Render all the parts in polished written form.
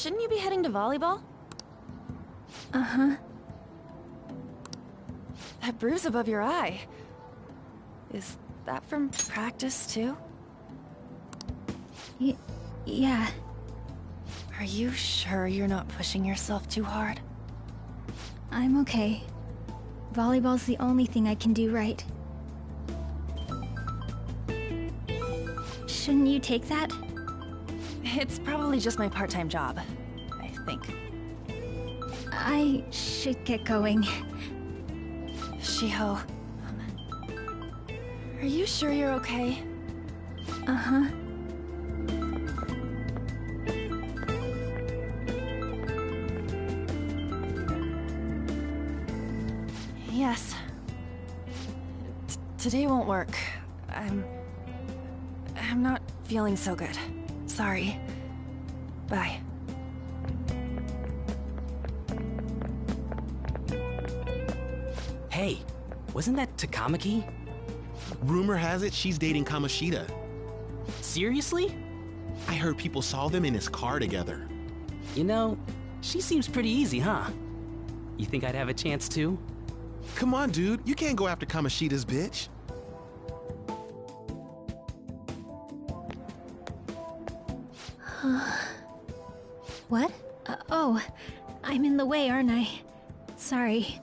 shouldn't you be heading to volleyball? Uh-huh. That bruise above your eye. Is that from practice, too? Yeah. Are you sure you're not pushing yourself too hard? I'm okay. Volleyball's the only thing I can do right. Shouldn't you take that? It's probably just my part-time job, I think. I should get going. Shiho, are you sure you're okay? Uh-huh. Yes. Today won't work. I'm not feeling so good. Sorry. Bye. Hey, wasn't that Takamaki? Rumor has it she's dating Kamoshida. Seriously? I heard people saw them in his car together. You know, she seems pretty easy, huh? You think I'd have a chance too? Come on, dude. You can't go after Kamoshida's bitch. What? Oh, I'm in the way, aren't I? Sorry.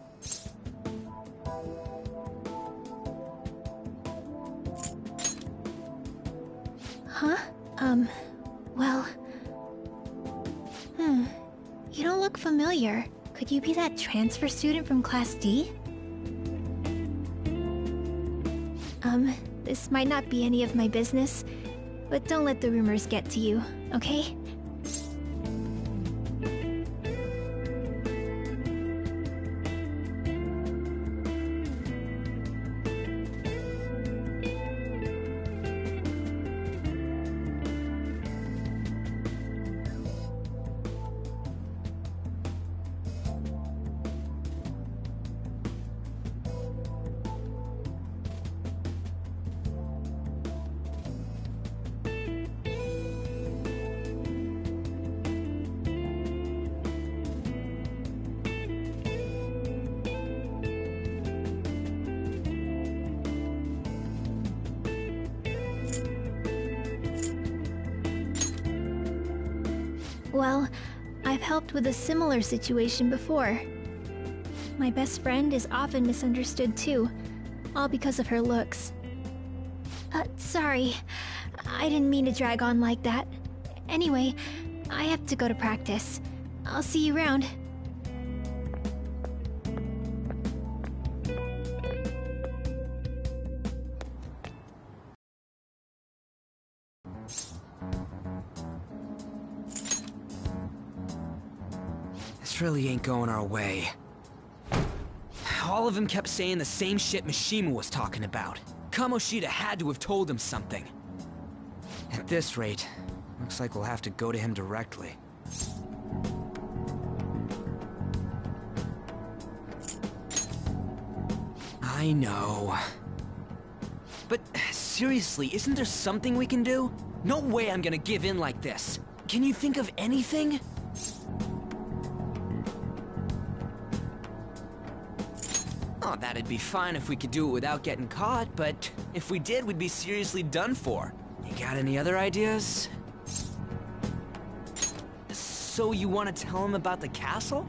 Huh? Well... You don't look familiar. Could you be that transfer student from Class D? This might not be any of my business, but don't let the rumors get to you, okay? Well, I've helped with a similar situation before. My best friend is often misunderstood too, all because of her looks. Sorry. I didn't mean to drag on like that. Anyway, I have to go to practice. I'll see you around. This really ain't going our way. All of them kept saying the same shit Mishima was talking about. Kamoshida had to have told him something. At this rate, looks like we'll have to go to him directly. I know. But seriously, isn't there something we can do? No way I'm gonna give in like this. Can you think of anything? Oh, that'd be fine if we could do it without getting caught, but if we did, we'd be seriously done for. You got any other ideas? So you want to tell them about the castle?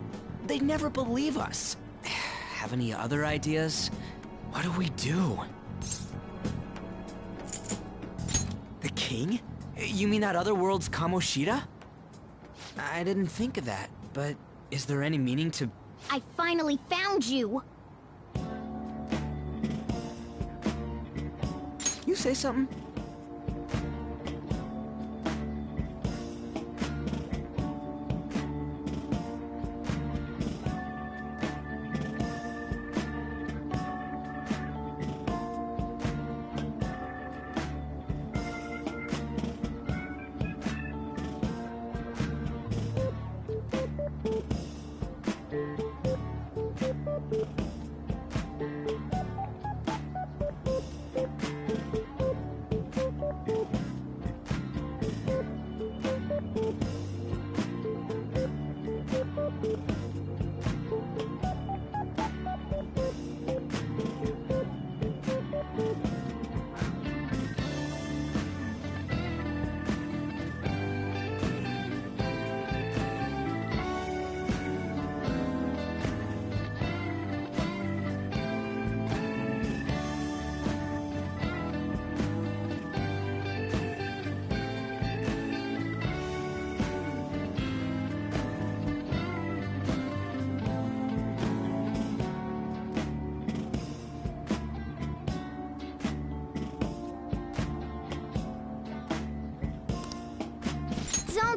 They'd never believe us. Have any other ideas? What do we do? The king? You mean that other world's Kamoshida? I didn't think of that, but is there any meaning to... I finally found you! You say something?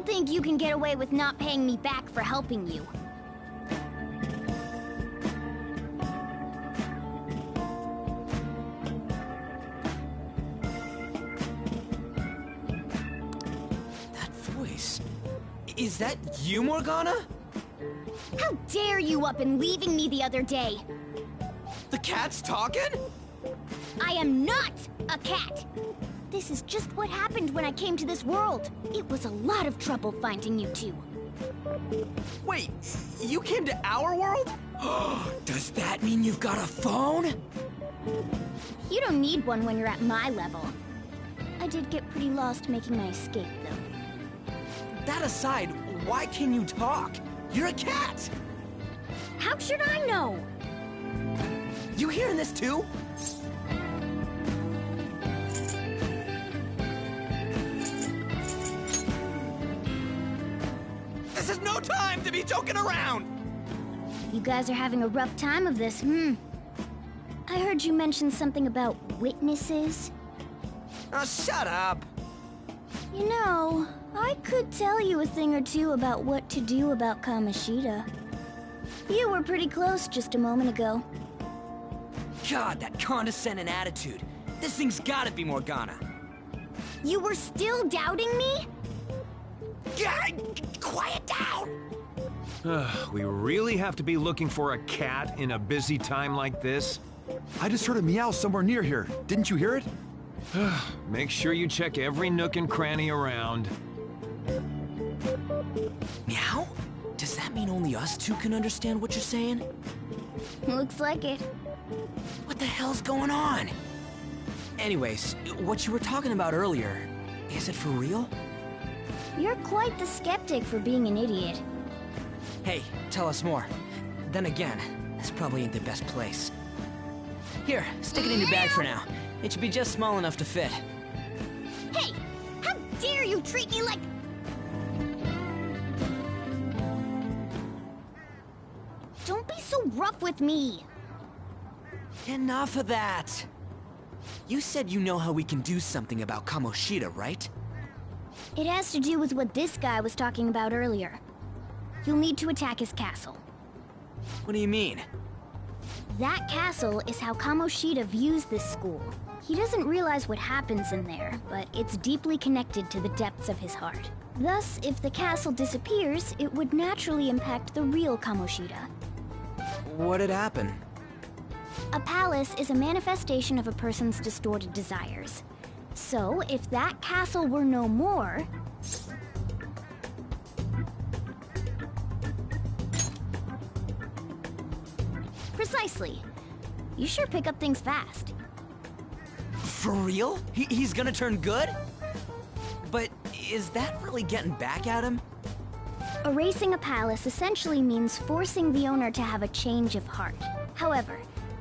think you can get away with not paying me back for helping you. That voice... Is that you, Morgana? How dare you up and leaving me the other day? The cat's talking? I am not a cat! This is just what happened when I came to this world. It was a lot of trouble finding you two. Wait, you came to our world? Does that mean you've got a phone? You don't need one when you're at my level. I did get pretty lost making my escape, though. That aside, why can you talk? You're a cat! How should I know? You hearing this too? This is no time to be joking around! You guys are having a rough time of this, I heard you mention something about witnesses. Oh, shut up! You know, I could tell you a thing or two about what to do about Kamoshida. You were pretty close just a moment ago. God, that condescending attitude. This thing's gotta be Morgana. You were still doubting me? Quiet down! We really have to be looking for a cat in a busy time like this? I just heard a meow somewhere near here. Didn't you hear it? Make sure you check every nook and cranny around. Meow? Does that mean only us two can understand what you're saying? Looks like it. What the hell's going on? Anyways, what you were talking about earlier, is it for real? You're quite the skeptic for being an idiot. Hey, tell us more. Then again, this probably ain't the best place. Here, stick it in your bag for now. It should be just small enough to fit. Hey! How dare you treat me like... Don't be so rough with me! Enough of that! You said you know how we can do something about Kamoshida, right? It has to do with what this guy was talking about earlier. You'll need to attack his castle. What do you mean? That castle is how Kamoshida views this school. He doesn't realize what happens in there, but it's deeply connected to the depths of his heart. Thus, if the castle disappears, it would naturally impact the real Kamoshida. What'd happen? A palace is a manifestation of a person's distorted desires. So, if that castle were no more... Precisely. You sure pick up things fast. For real? He's gonna turn good? But is that really getting back at him? Erasing a palace essentially means forcing the owner to have a change of heart. However,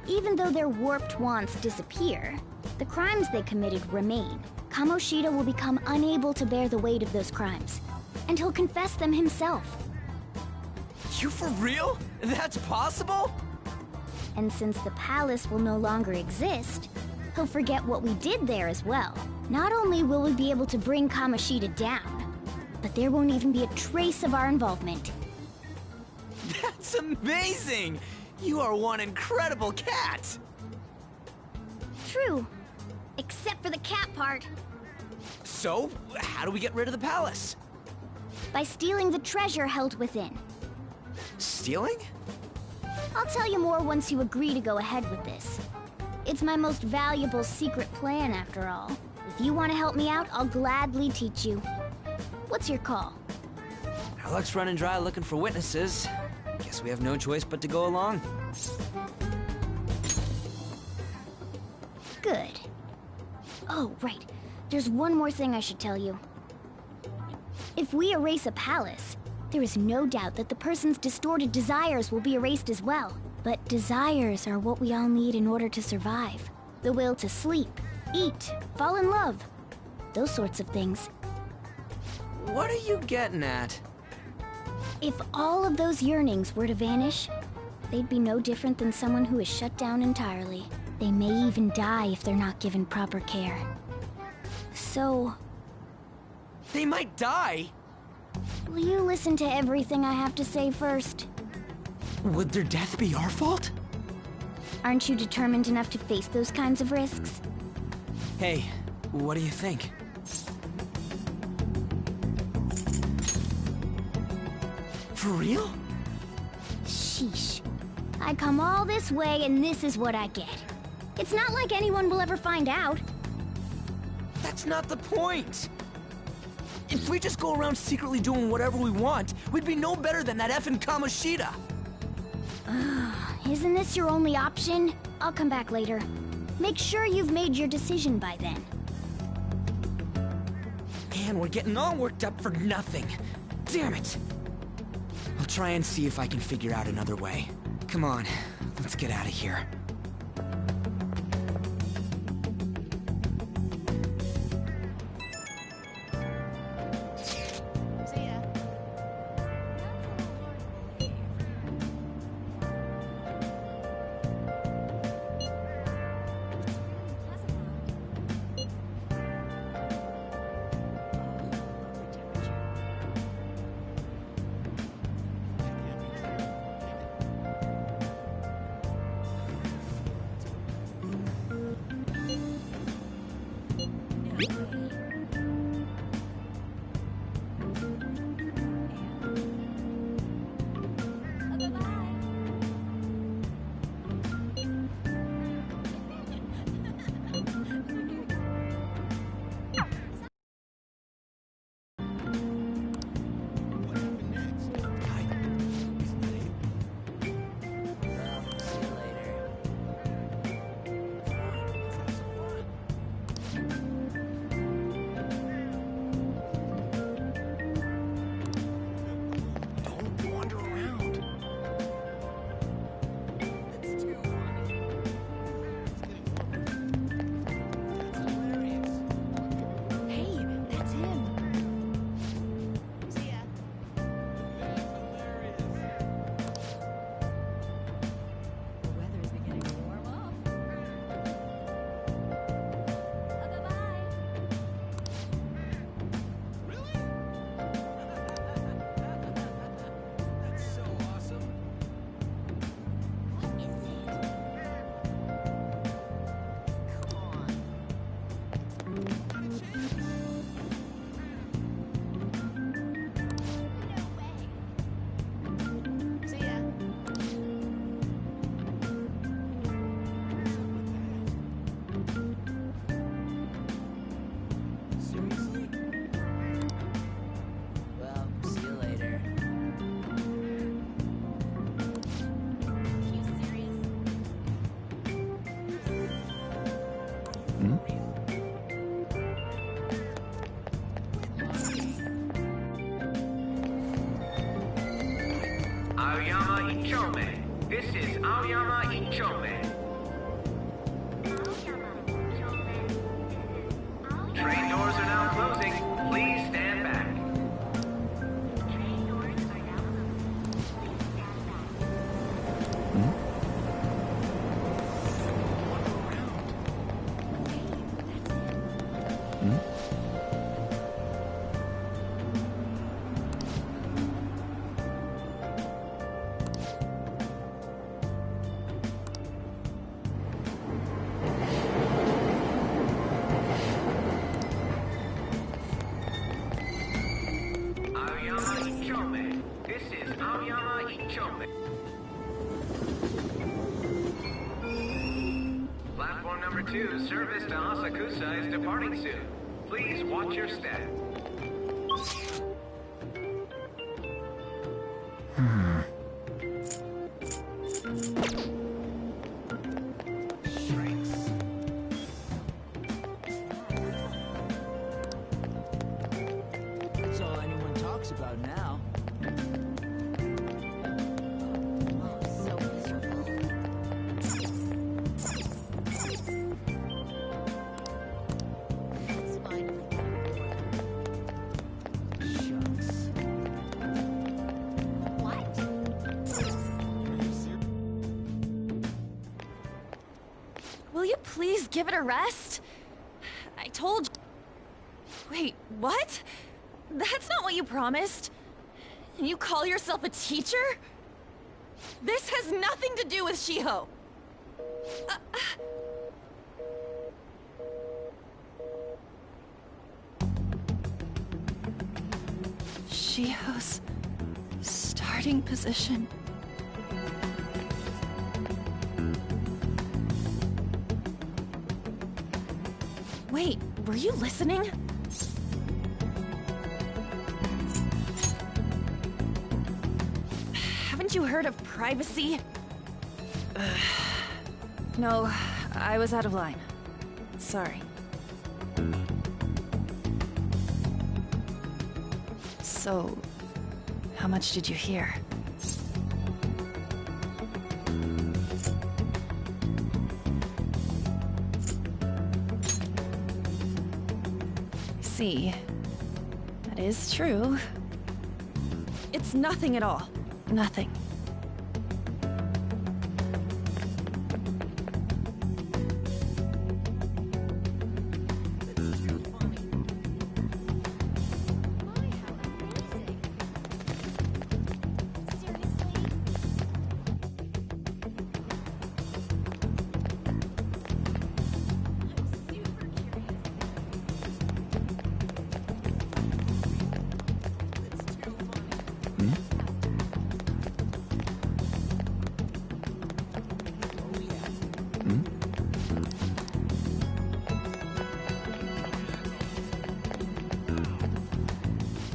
even though their warped wants disappear, the crimes they committed remain. Kamoshida will become unable to bear the weight of those crimes, and he'll confess them himself. You for real? That's possible? And since the palace will no longer exist, he'll forget what we did there as well. Not only will we be able to bring Kamoshida down, but there won't even be a trace of our involvement. That's amazing! You are one incredible cat! True. Except for the cat part. So, how do we get rid of the palace? By stealing the treasure held within. Stealing? I'll tell you more once you agree to go ahead with this. It's my most valuable secret plan, after all. If you want to help me out, I'll gladly teach you. What's your call? Our luck's running dry looking for witnesses. Guess we have no choice but to go along. Good. Oh, right. There's one more thing I should tell you. If we erase a palace, there is no doubt that the person's distorted desires will be erased as well. But desires are what we all need in order to survive. The will to sleep, eat, fall in love. Those sorts of things. What are you getting at? If all of those yearnings were to vanish, they'd be no different than someone who is shut down entirely. They may even die if they're not given proper care. So... They might die? Will you listen to everything I have to say first? Would their death be our fault? Aren't you determined enough to face those kinds of risks? Hey, what do you think? For real? Sheesh. I come all this way and this is what I get. It's not like anyone will ever find out. That's not the point! If we just go around secretly doing whatever we want, we'd be no better than that effing Kamoshida! Isn't this your only option? I'll come back later. Make sure you've made your decision by then. Man, we're getting all worked up for nothing. Damn it! I'll try and see if I can figure out another way. Come on, let's get out of here. Aoyama Ichome. This is Aoyama Ichome. Train doors are now closing. Please stand back. Platform number 2, service to Asakusa is departing soon. Please watch your step. That's all anyone talks about now. Will you please give it a rest? I told you. Wait, what? That's not what you promised. And you call yourself a teacher? This has nothing to do with Shiho. Shiho's starting position. Wait, were you listening? Haven't you heard of privacy? No, I was out of line. Sorry. So, how much did you hear? See, that is true. It's nothing at all. Nothing.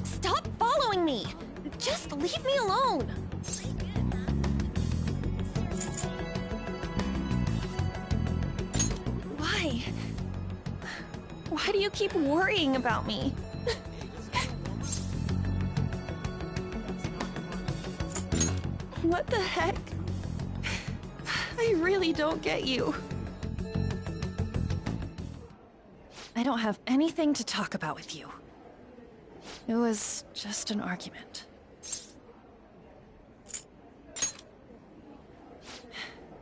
Stop following me! Just leave me alone! Why? Why do you keep worrying about me? What the heck? I really don't get you. I don't have anything to talk about with you. It was just an argument.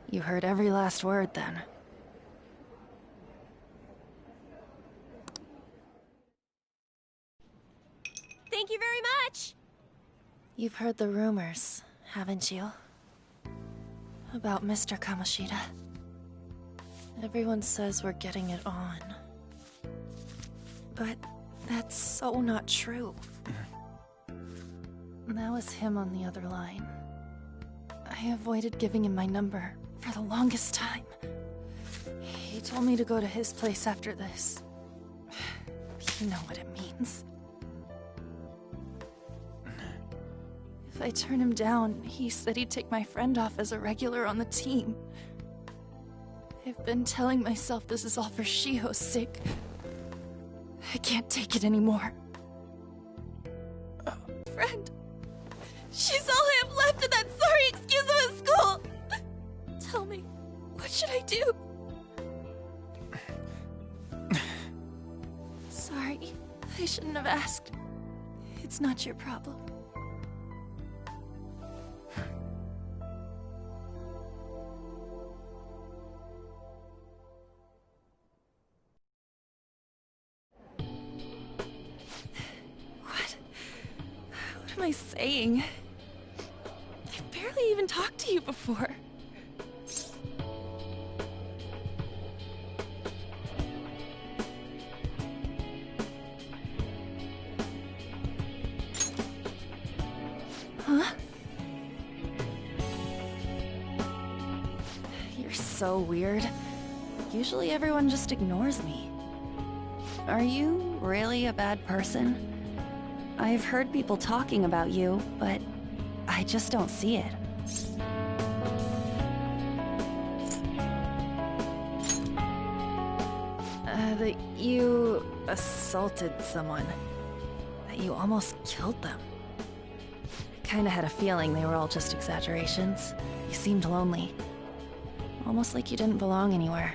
You heard every last word then. Thank you very much! You've heard the rumors, haven't you? About Mr. Kamoshida. Everyone says we're getting it on. But that's so not true. That was him on the other line. I avoided giving him my number for the longest time. He told me to go to his place after this. You know what it means. If I turn him down, he said he'd take my friend off as a regular on the team. I've been telling myself this is all for Shiho's sake. I can't take it anymore. Friend, she's all I have left of that sorry excuse of a school! Tell me, what should I do? Sorry, I shouldn't have asked. It's not your problem. What am I saying? I've barely even talked to you before. Huh? You're so weird. Usually everyone just ignores me. Are you really a bad person? I've heard people talking about you, but I just don't see it. That you assaulted someone. That you almost killed them. I kinda had a feeling they were all just exaggerations. You seemed lonely. Almost like you didn't belong anywhere.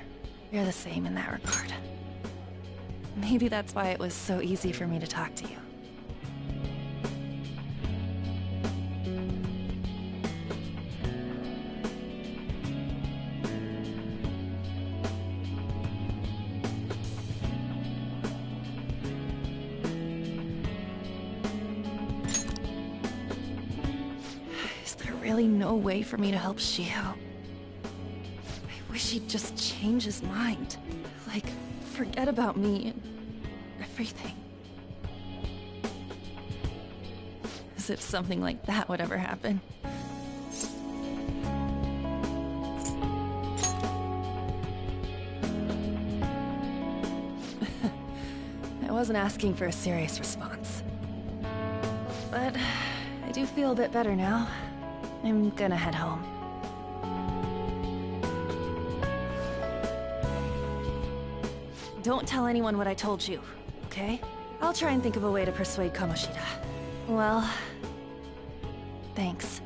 You're the same in that regard. Maybe that's why it was so easy for me to talk to you. really no way for me to help Shio. I wish he'd just change his mind. Like, forget about me and everything. As if something like that would ever happen. I wasn't asking for a serious response. But I do feel a bit better now. I'm gonna head home. Don't tell anyone what I told you, okay? I'll try and think of a way to persuade Kamoshida. Well, thanks.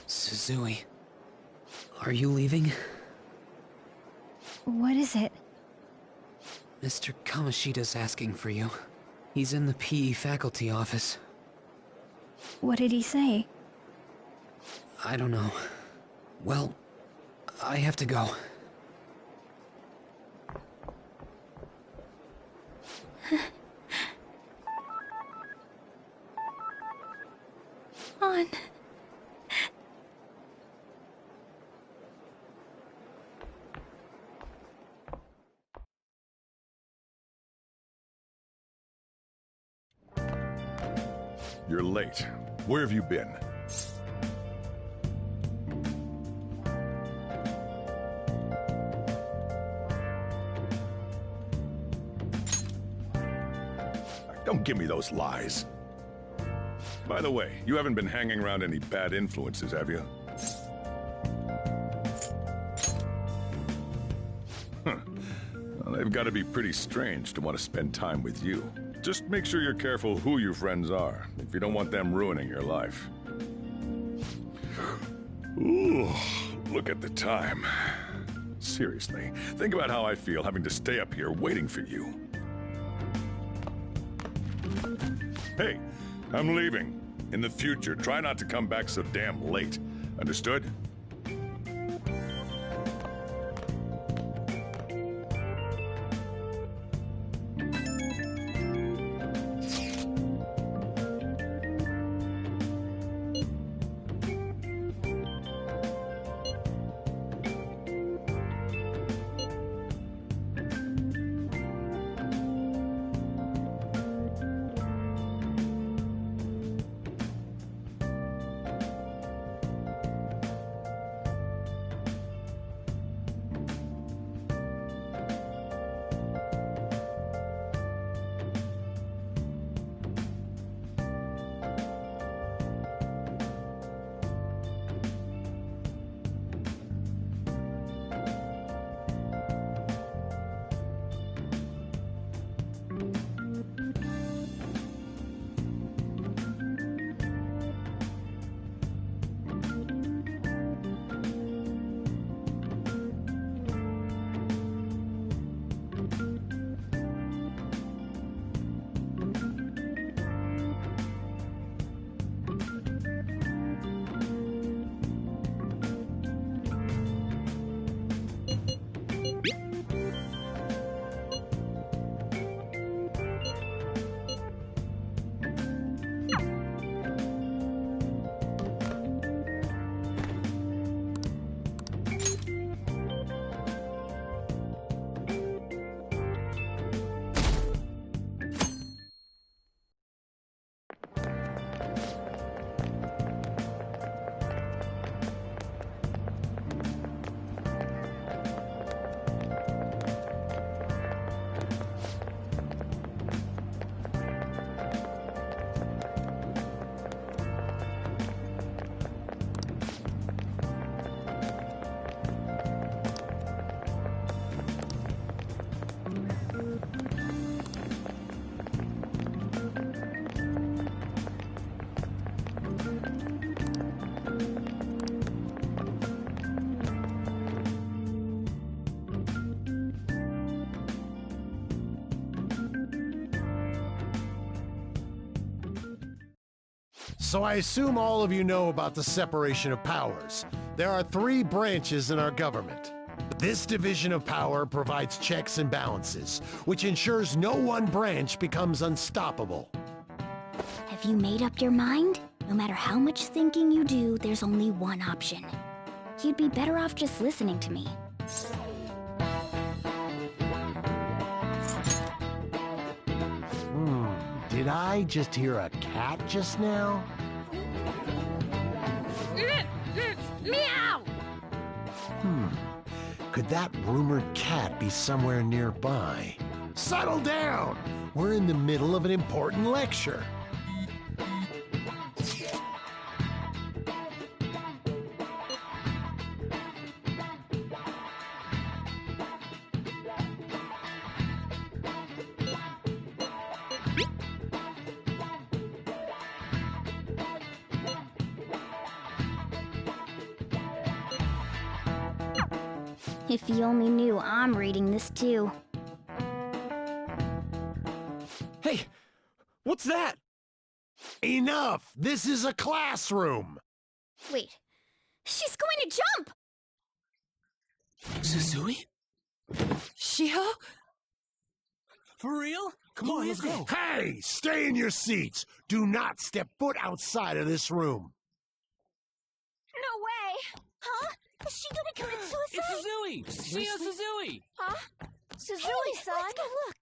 Suzui, are you leaving? What is it? Mr. Kamoshida's asking for you. He's in the PE faculty office. What did he say? I don't know. Well, I have to go. On. You're late. Where have you been? Don't give me those lies. By the way, you haven't been hanging around any bad influences, have you? Huh. Well, they've got to be pretty strange to want to spend time with you. Just make sure you're careful who your friends are, if you don't want them ruining your life. Ooh, look at the time. Seriously, think about how I feel having to stay up here waiting for you. Hey, I'm leaving. In the future, try not to come back so damn late. Understood? So I assume all of you know about the separation of powers. There are 3 branches in our government. This division of power provides checks and balances, which ensures no one branch becomes unstoppable. Have you made up your mind? No matter how much thinking you do, there's only one option. You'd be better off just listening to me. Did I just hear a cat just now? Meow! Could that rumored cat be somewhere nearby? Settle down! We're in the middle of an important lecture. If you only knew I'm reading this too. Hey, what's that? Enough! This is a classroom! Wait, she's going to jump! Suzui? Shiho? For real? Come on, let's go. Hey! Stay in your seats! Do not step foot outside of this room! No way! Huh? Is she gonna commit suicide? It's Suzui! Shio Suzui! Huh? Suzui-san! Let's go look!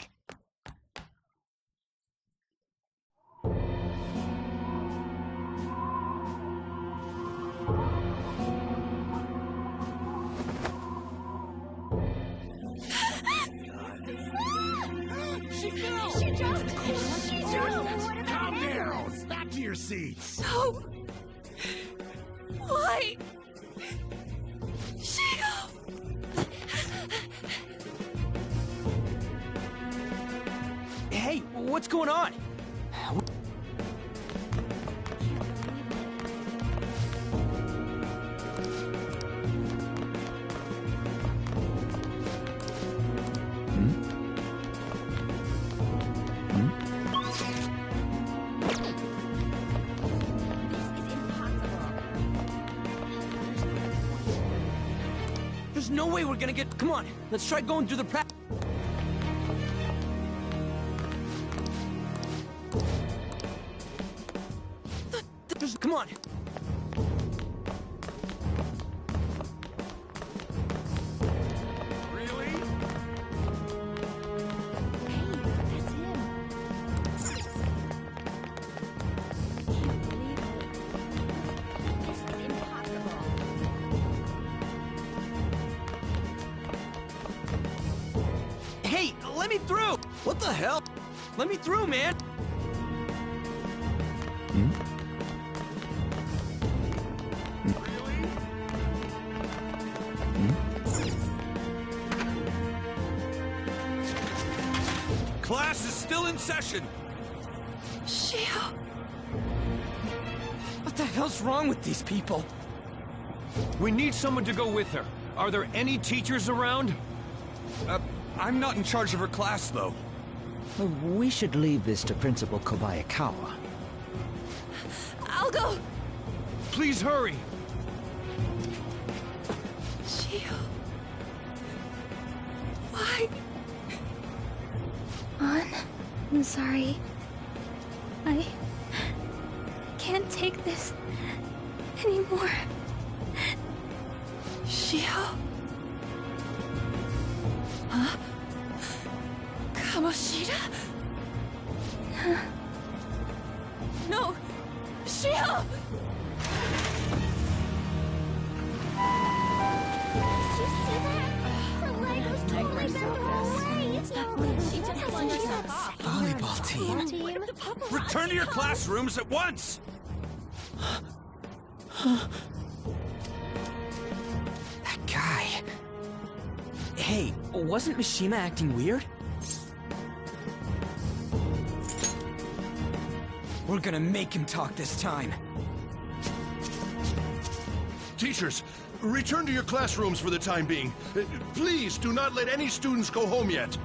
She fell! She jumped! She jumped! Calm down! Back to your seats! No! Why? Shio! Hey, what's going on? There's no way we're gonna get... Come on, let's try going through the Come on. Really? Hey, that's him. Can't believe it. This is impossible. Hey, let me through! What the hell? Let me through, man! Class is still in session. Shio! What the hell's wrong with these people? We need someone to go with her. Are there any teachers around? I'm not in charge of her class, though. We should leave this to Principal Kobayakawa. I'll go! Please hurry. Shio... Why? An, I'm sorry. I can't take this anymore. Shio? Huh? Kamoshida? No! Shio! Did you see that? Her leg was totally bent the wrong way. It's not like she just Volleyball team. Return to your classrooms at once! That guy... Hey, wasn't Mishima acting weird? We're gonna make him talk this time. Teachers, return to your classrooms for the time being. Please do not let any students go home yet.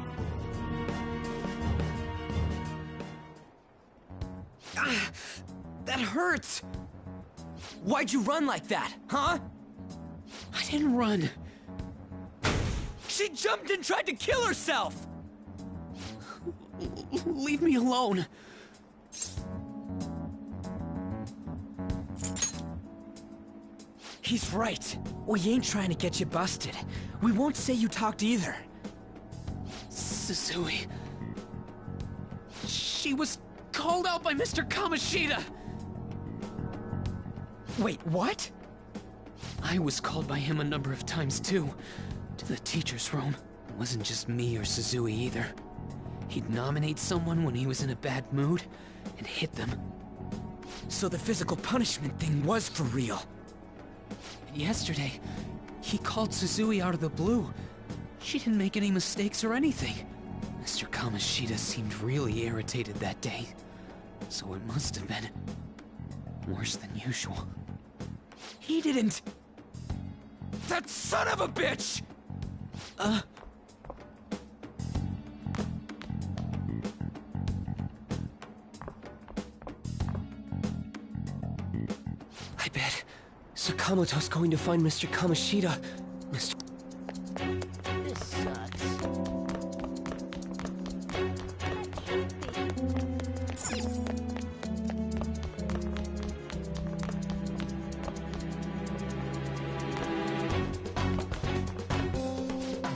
Ah, that hurts! Why'd you run like that, huh? I didn't run. She jumped and tried to kill herself! Leave me alone. He's right. We ain't trying to get you busted. We won't say you talked either. Suzui... She was called out by Mr. Kamoshida! Wait, what? I was called by him a number of times too, to the teacher's room. It wasn't just me or Suzui either. He'd nominate someone when he was in a bad mood, and hit them. So the physical punishment thing was for real. And yesterday, he called Suzui out of the blue. She didn't make any mistakes or anything. Mr. Kamoshida seemed really irritated that day, so it must have been worse than usual. He didn't... That son of a bitch! I bet Sakamoto's going to find Mr. Kamoshida. This sucks.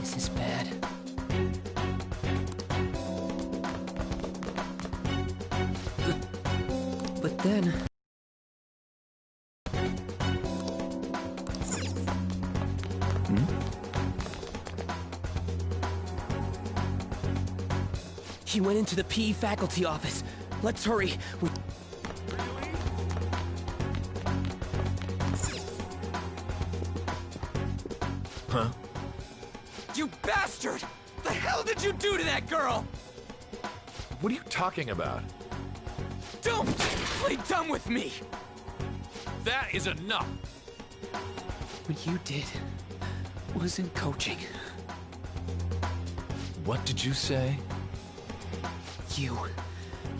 This is bad. But then... He went into the PE faculty office. Let's hurry. Huh? You bastard! The hell did you do to that girl? What are you talking about? Don't play dumb with me! That is enough! What you did wasn't coaching. What did you say?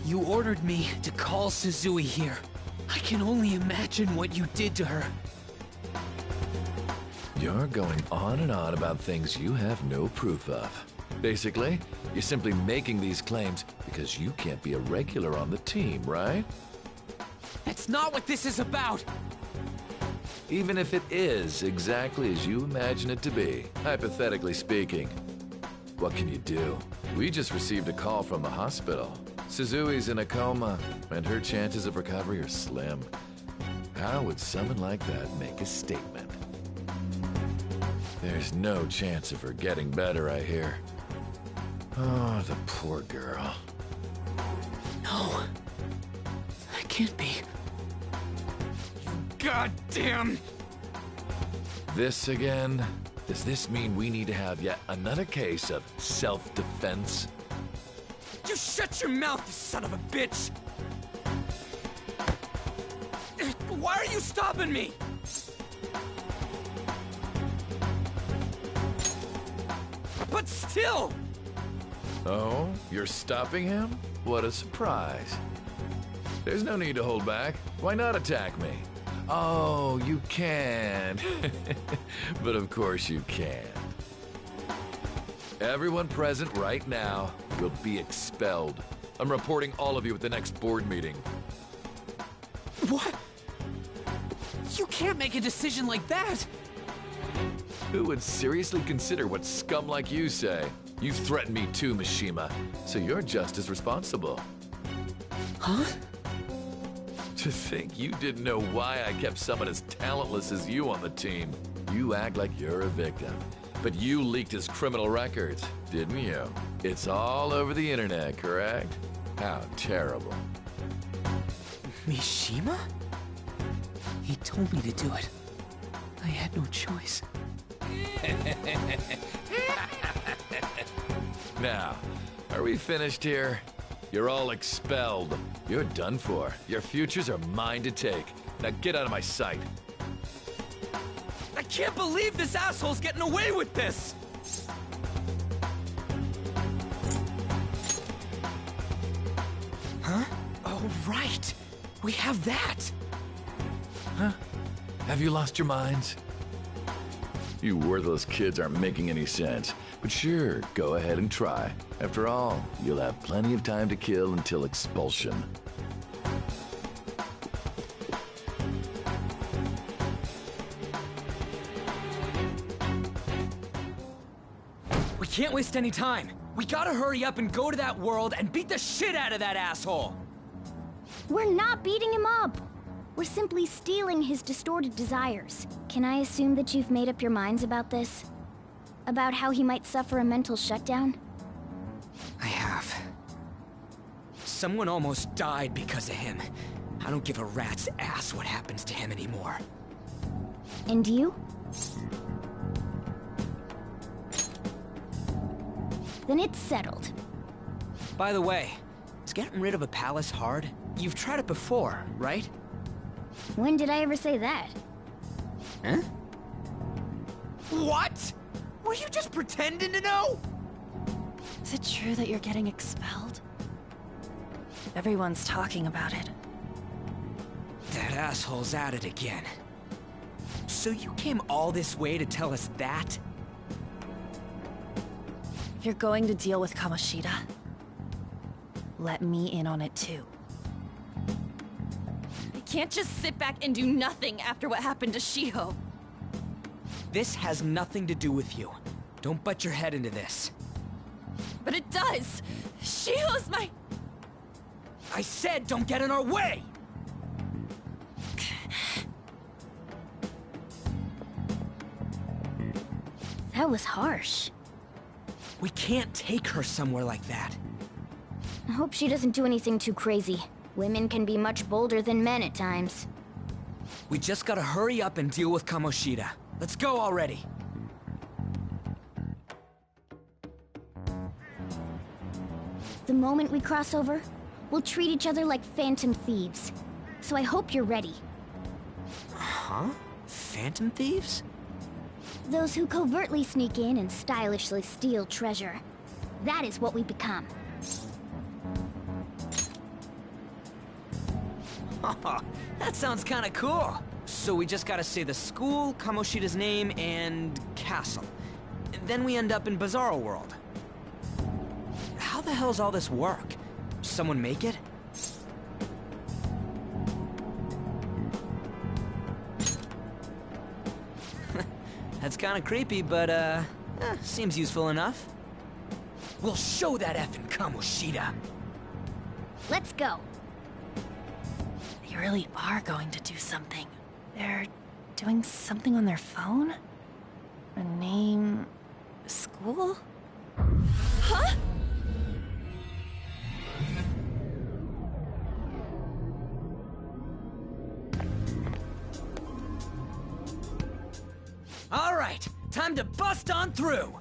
You ordered me to call Suzui here. I can only imagine what you did to her. You're going on and on about things you have no proof of. Basically, you're simply making these claims because you can't be a regular on the team, right? That's not what this is about! Even if it is exactly as you imagine it to be, hypothetically speaking, what can you do? We just received a call from the hospital. Suzui's in a coma, and her chances of recovery are slim. How would someone like that make a statement? There's no chance of her getting better, I hear. Oh, the poor girl. No. That can't be. Goddamn! This again? Does this mean we need to have yet another case of self-defense? You shut your mouth, you son of a bitch! Why are you stopping me? But still! Oh, you're stopping him? What a surprise. There's no need to hold back. Why not attack me? Oh, you can. But of course you can. Everyone present right now will be expelled. I'm reporting all of you at the next board meeting. What? You can't make a decision like that! Who would seriously consider what scum like you say? You threatened me too, Mishima, so you're just as responsible. Huh? To think you didn't know why I kept someone as talentless as you on the team. You act like you're a victim. But you leaked his criminal records, didn't you? It's all over the internet, correct? How terrible. Mishima? He told me to do it. I had no choice. Now, are we finished here? You're all expelled. You're done for. Your futures are mine to take. Now get out of my sight. I can't believe this asshole's getting away with this! Huh? Oh, right! We have that! Huh? Have you lost your minds? You worthless kids aren't making any sense. But sure, go ahead and try. After all, you'll have plenty of time to kill until expulsion. We can't waste any time. We gotta hurry up and go to that world and beat the shit out of that asshole! We're not beating him up. We're simply stealing his distorted desires. Can I assume that you've made up your minds about this? About how he might suffer a mental shutdown? I have. Someone almost died because of him. I don't give a rat's ass what happens to him anymore. And you? Then it's settled. By the way, is getting rid of a palace hard? You've tried it before, right? When did I ever say that? Huh? What? Were you just pretending to know? Is it true that you're getting expelled? Everyone's talking about it. That asshole's at it again. So you came all this way to tell us that? If you're going to deal with Kamoshida, let me in on it too. I can't just sit back and do nothing after what happened to Shiho. This has nothing to do with you. Don't butt your head into this. But it does! Shiho's my... I said don't get in our way! That was harsh. We can't take her somewhere like that. I hope she doesn't do anything too crazy. Women can be much bolder than men at times. We just gotta hurry up and deal with Kamoshida. Let's go already. The moment we cross over, we'll treat each other like phantom thieves. So I hope you're ready. Huh? Phantom thieves? Those who covertly sneak in and stylishly steal treasure. That is what we become. That sounds kinda cool. So we just gotta say the school, Kamoshida's name, and castle. Then we end up in Bizarro World. How the hell's all this work? Someone make it? That's kinda creepy, but seems useful enough. We'll show that effing Kamoshida. Let's go. They really are going to do something. They're doing something on their phone? A name... school? Huh? All right, time to bust on through.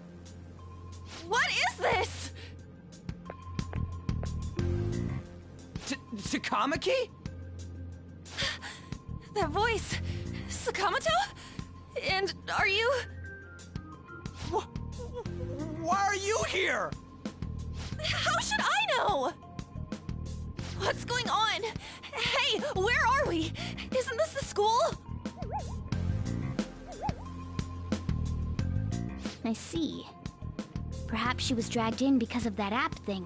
What is this? Takamaki? That voice... Sakamoto? And are you... Why are you here? How should I know? What's going on? Hey, where are we? Isn't this the school? I see. Perhaps she was dragged in because of that app thing.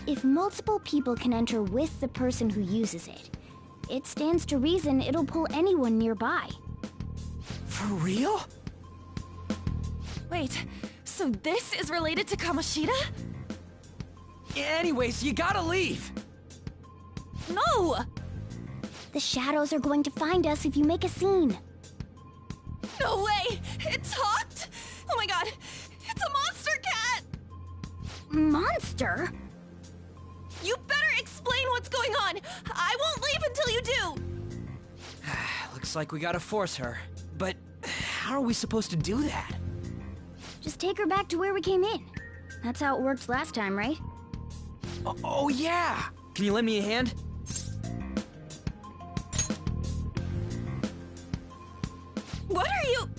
If multiple people can enter with the person who uses it, it stands to reason it'll pull anyone nearby. For real? Wait, so this is related to Kamoshida? Anyways, you gotta leave! No! The shadows are going to find us if you make a scene. No way! It talked? Oh my god! It's a monster cat! Monster? You better explain what's going on! I won't leave until you do! Looks like we gotta force her. But how are we supposed to do that? Just take her back to where we came in. That's how it worked last time, right? Oh yeah! Can you lend me a hand? What are you...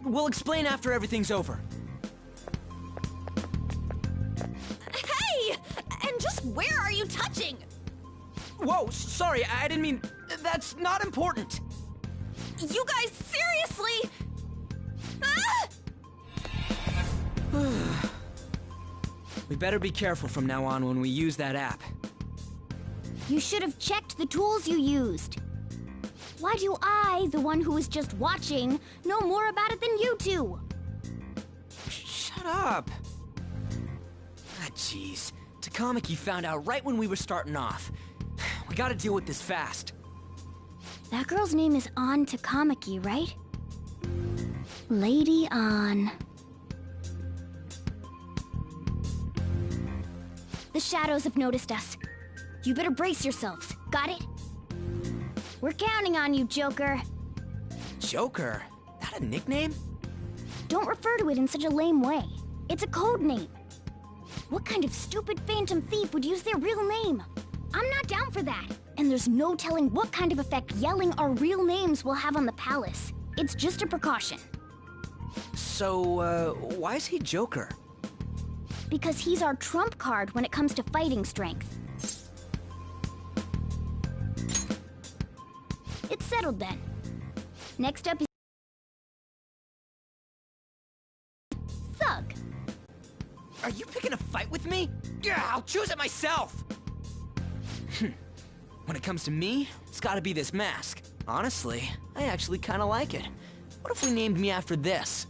We'll explain after everything's over. Hey! And just where are you touching? Whoa, sorry, I didn't mean... That's not important! You guys, seriously? Ah! We better be careful from now on when we use that app. You should have checked the tools you used. Why do I, the one who was just watching, know more about it than you two? Shut up! Ah, jeez. Takamaki found out right when we were starting off. We gotta deal with this fast. That girl's name is An Takamaki, right? Lady An. The shadows have noticed us. You better brace yourselves. Got it? We're counting on you, Joker. Joker? That a nickname? Don't refer to it in such a lame way. It's a code name. What kind of stupid phantom thief would use their real name? I'm not down for that. And there's no telling what kind of effect yelling our real names will have on the palace. It's just a precaution. So, why is he Joker? Because he's our trump card when it comes to fighting strength. It's settled then. Next up is Thug. Are you picking a fight with me? Yeah, I'll choose it myself! When it comes to me, it's gotta be this mask. Honestly, I actually kinda like it. What if we named me after this?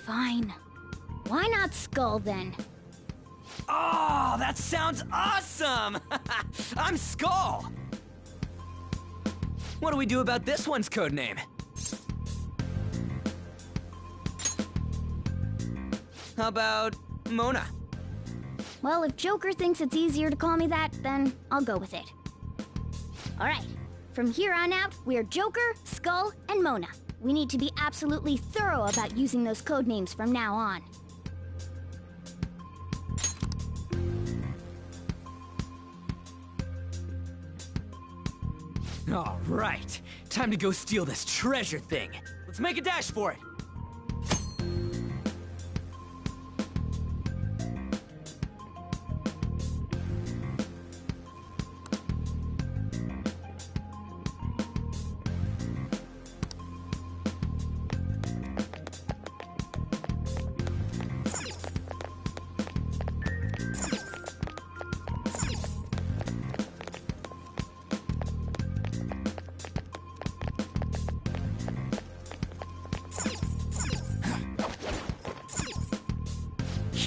Fine. Why not Skull, then? Oh, that sounds awesome! I'm Skull! What do we do about this one's codename? How about Mona? Well, if Joker thinks it's easier to call me that, then I'll go with it. Alright, from here on out, we're Joker, Skull, and Mona. We need to be absolutely thorough about using those codenames from now on. All right, time to go steal this treasure thing. Let's make a dash for it.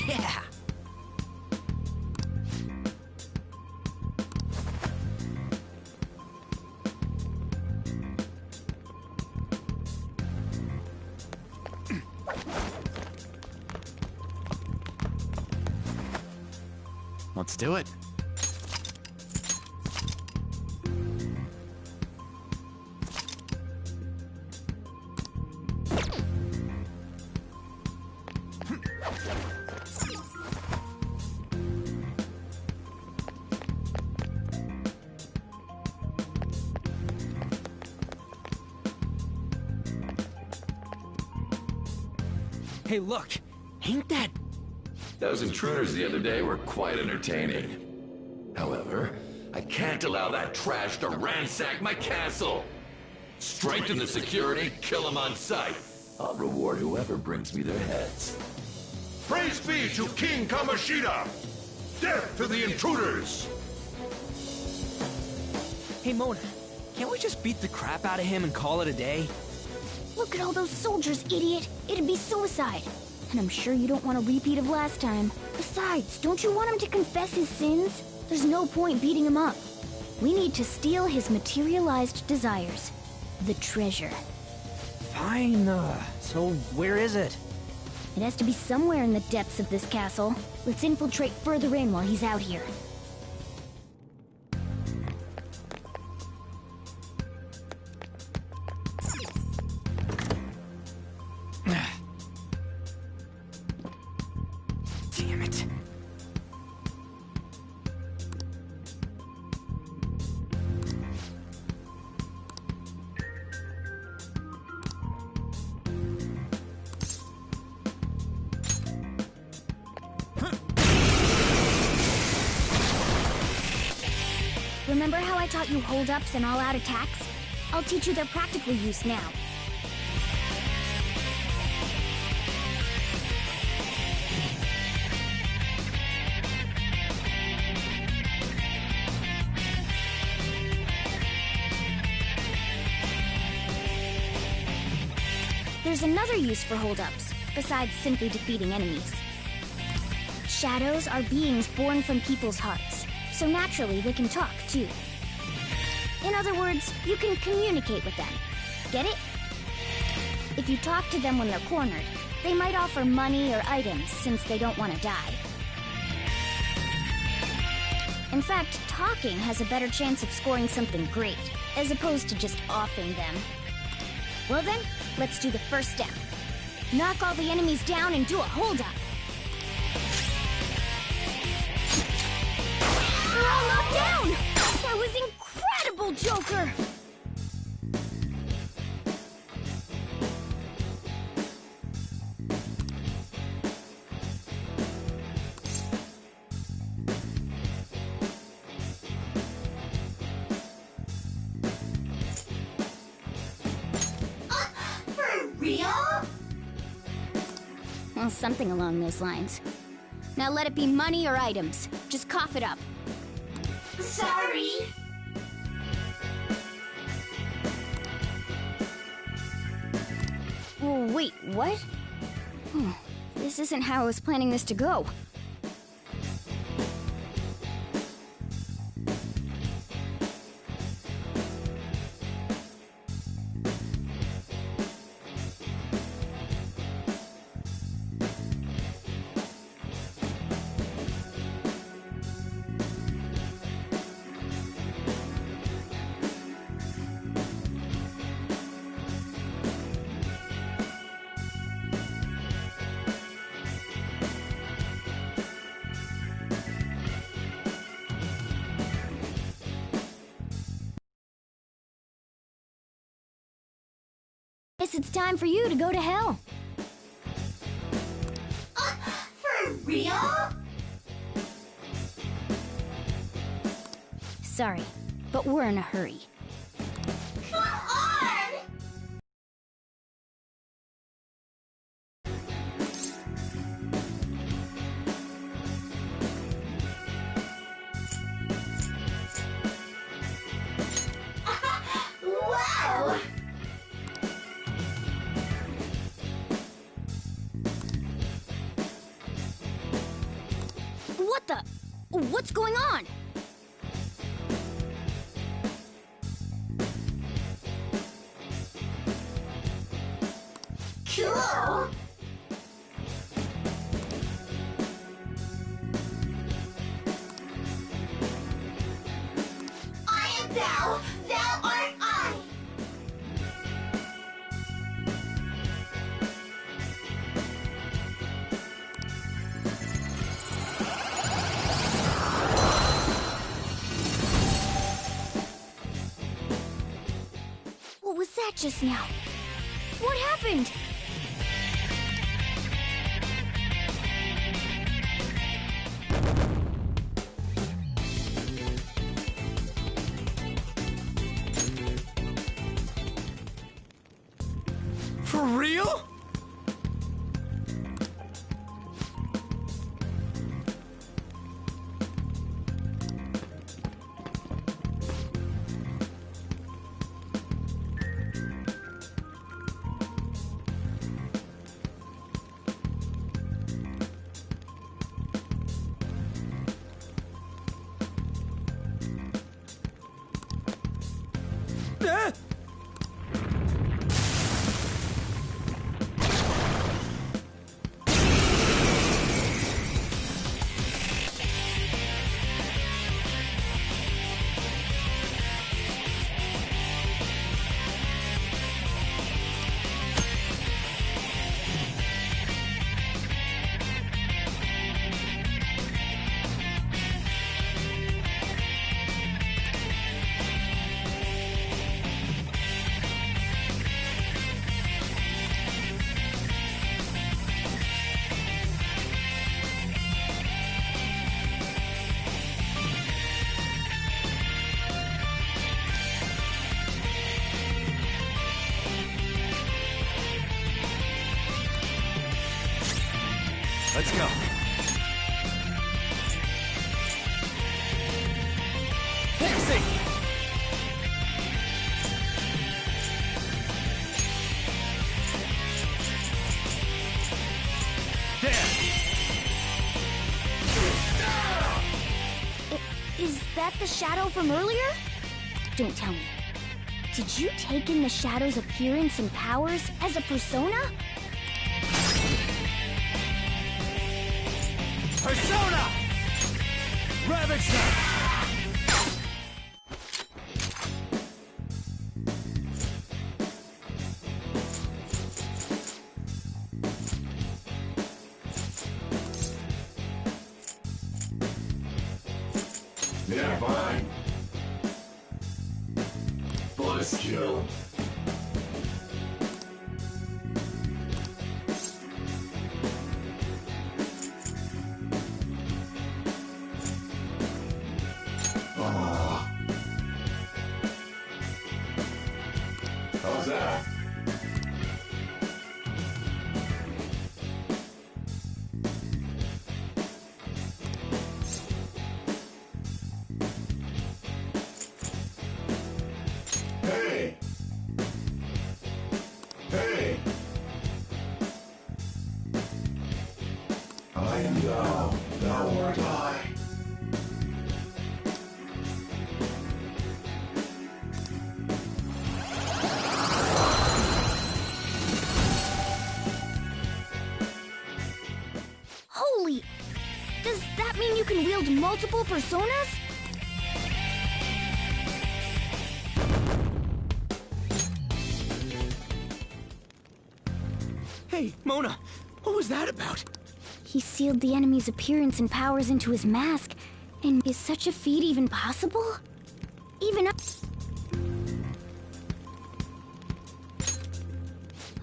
Yeah! Let's do it. Hey, look! Ain't that... Those intruders the other day were quite entertaining. However, I can't allow that trash to ransack my castle. Strengthen the security, kill them on sight. I'll reward whoever brings me their heads. Praise be to King Kamoshida! Death to the intruders! Hey, Mona, can't we just beat the crap out of him and call it a day? Look at all those soldiers, idiot! It'd be suicide. And I'm sure you don't want a repeat of last time. Besides, don't you want him to confess his sins? There's no point beating him up. We need to steal his materialized desires. The treasure. Fine, so where is it? It has to be somewhere in the depths of this castle. Let's infiltrate further in while he's out here. Damn it. Remember how I taught you hold-ups and all-out attacks? I'll teach you their practical use now. There's another use for hold-ups, besides simply defeating enemies. Shadows are beings born from people's hearts, so naturally they can talk, too. In other words, you can communicate with them. Get it? If you talk to them when they're cornered, they might offer money or items since they don't want to die. In fact, talking has a better chance of scoring something great, as opposed to just offing them. Well then, let's do the first step. Knock all the enemies down and do a hold-up. We're all knocked down! That was incredible, Joker! For real? Well, something along those lines. Now let it be money or items. Just cough it up. Sorry. Oh, wait, what? This isn't how I was planning this to go. Guess it's time for you to go to hell. For real? Sorry, but we're in a hurry. Come on! Wow! What the? What's going on? Cool! I am thou, thou art I! What was that just now? What happened? For real? Let's go. Pixie! Is that the shadow from earlier? Don't tell me. Did you take in the shadow's appearance and powers as a persona? Persona! Ravage them! Yeah, fine. Bliss kill. How's that? Hey! Find thou or die. Holy! Does that mean you can wield multiple personas? Hey, Mona, what was that about? He sealed the enemy's appearance and powers into his mask. And is such a feat even possible? Even up...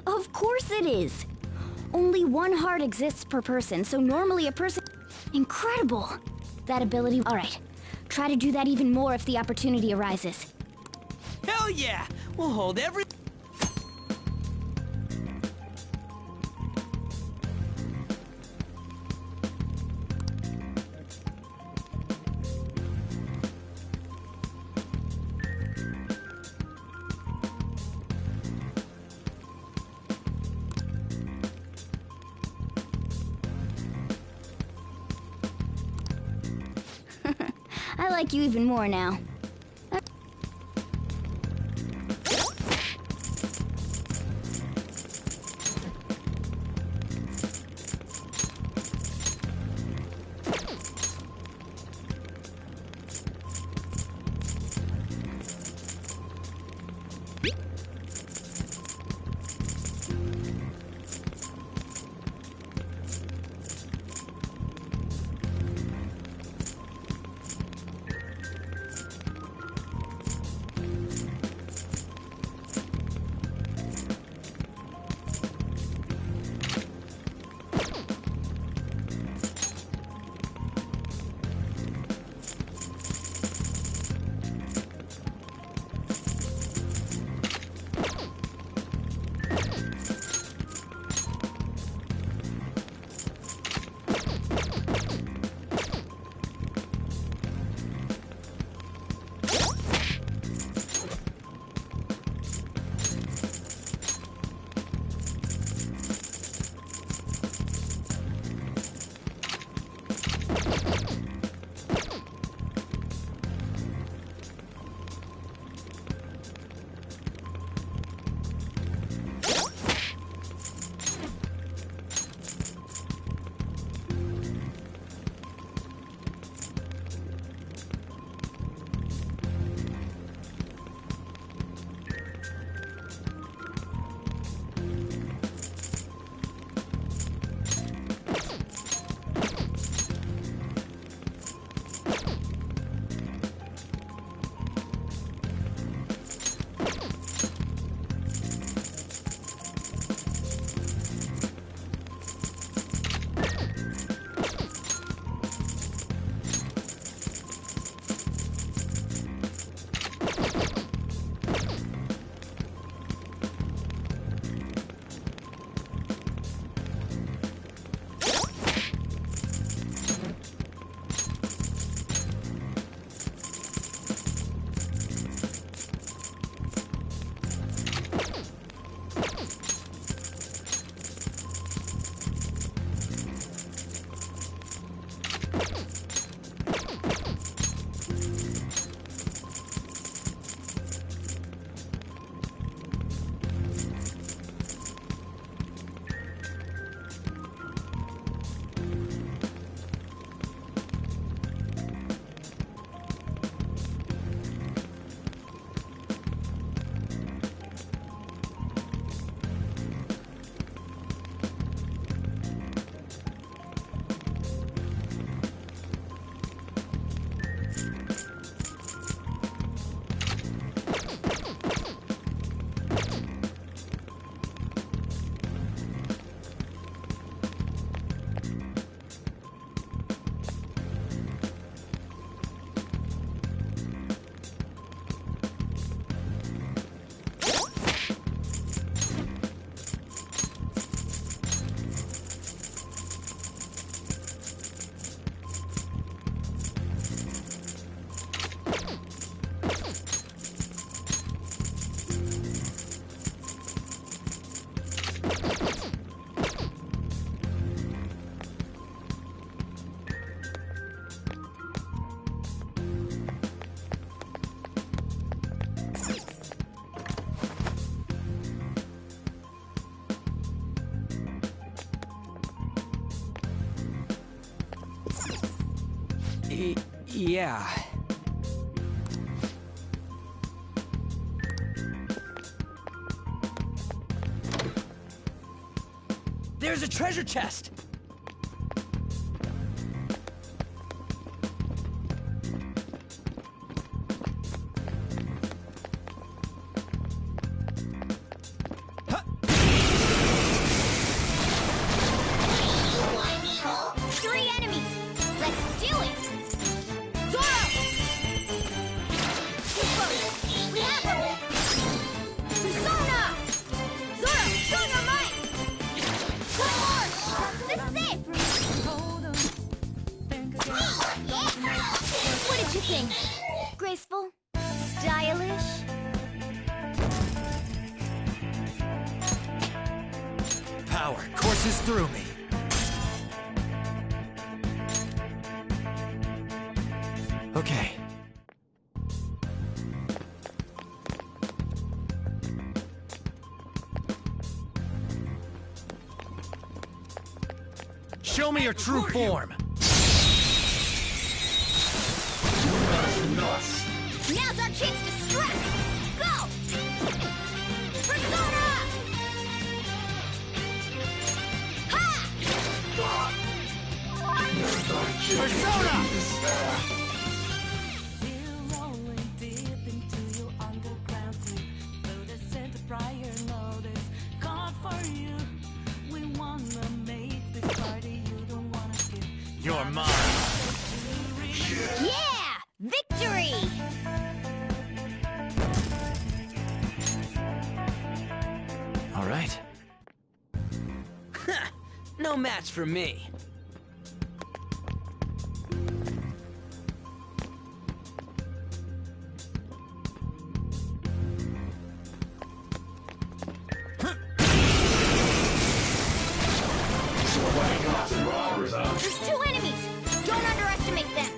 Of course it is! Only one heart exists per person, so normally a person... Incredible! That ability... Alright, try to do that even more if the opportunity arises. Hell yeah! We'll hold every... I like you even more now. Yeah. There's a treasure chest! Graceful? Stylish? Power courses through me. Okay. Show me your true form. Now's our chance to strike! Go! Persona! Ha! Persona! You're mine! Yeah! Victory! All right. No match for me. There's two enemies! Don't underestimate them!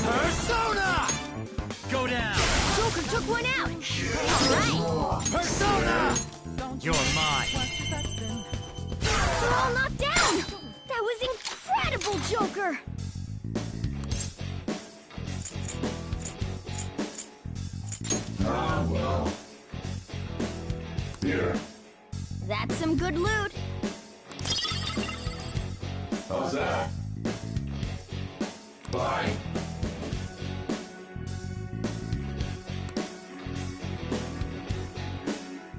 Persona! Go down! Joker took one out! Alright! Persona! You're mine! They're all knocked down! That was incredible, Joker! Ah, well. Here. That's some good loot. How's that? Bye.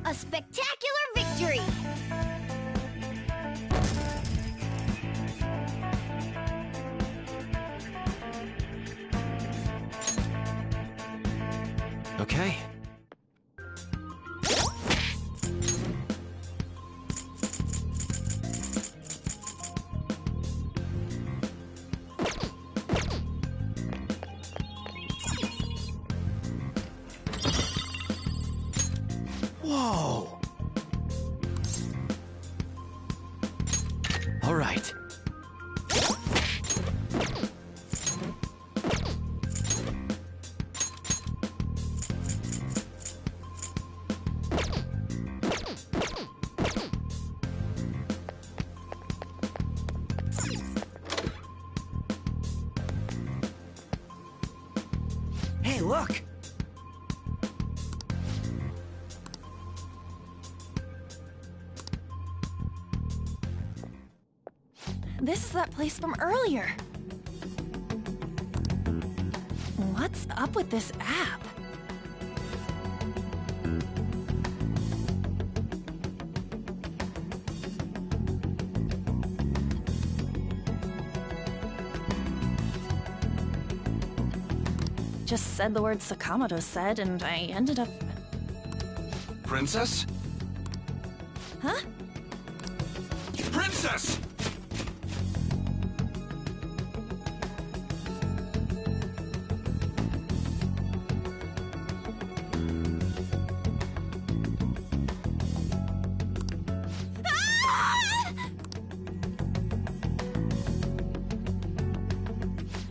A spectacular victory! Okay. Whoa! All right. Hey, look! This is that place from earlier. What's up with this app? Just said the word Sakamoto said, and I ended up... Princess? Huh? Princess!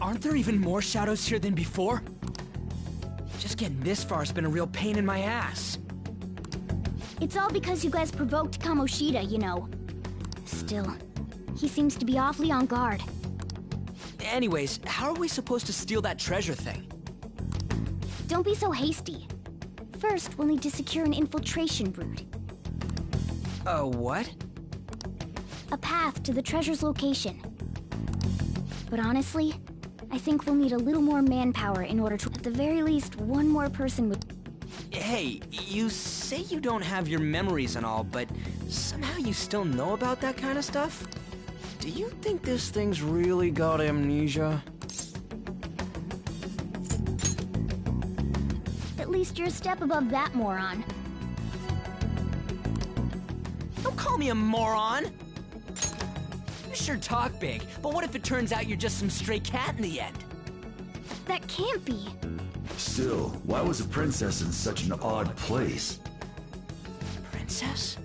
Aren't there even more shadows here than before? Just getting this far has been a real pain in my ass. It's all because you guys provoked Kamoshida, you know. Still, he seems to be awfully on guard. Anyways, how are we supposed to steal that treasure thing? Don't be so hasty. First, we'll need to secure an infiltration route. What? A path to the treasure's location. But honestly, I think we'll need a little more manpower in order to... At the very least, one more person would... Hey, you say you don't have your memories and all, but somehow you still know about that kind of stuff? Do you think this thing's really got amnesia? At least you're a step above that, moron. Don't call me a moron! You sure talk big, but what if it turns out you're just some stray cat in the end? That can't be. Still, why was a princess in such an odd place? Princess?